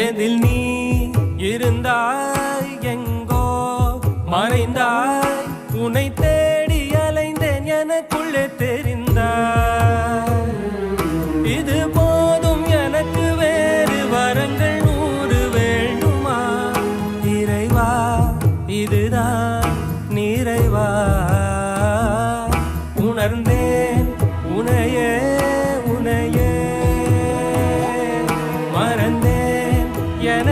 எதில் நீ இருந்தாய் எங்கோ மறைந்தாய் உன்னை தேடி அலைந்தேன் எனக்குள்ளே தெரிந்தாய் இது போதும் எனக்கு வேறு வரங்கள் 100 வேண்டுமா இறைவா இதுதான் நிறைவா உணர்ந்தேன் உனையே உனையே மறந்தேன் என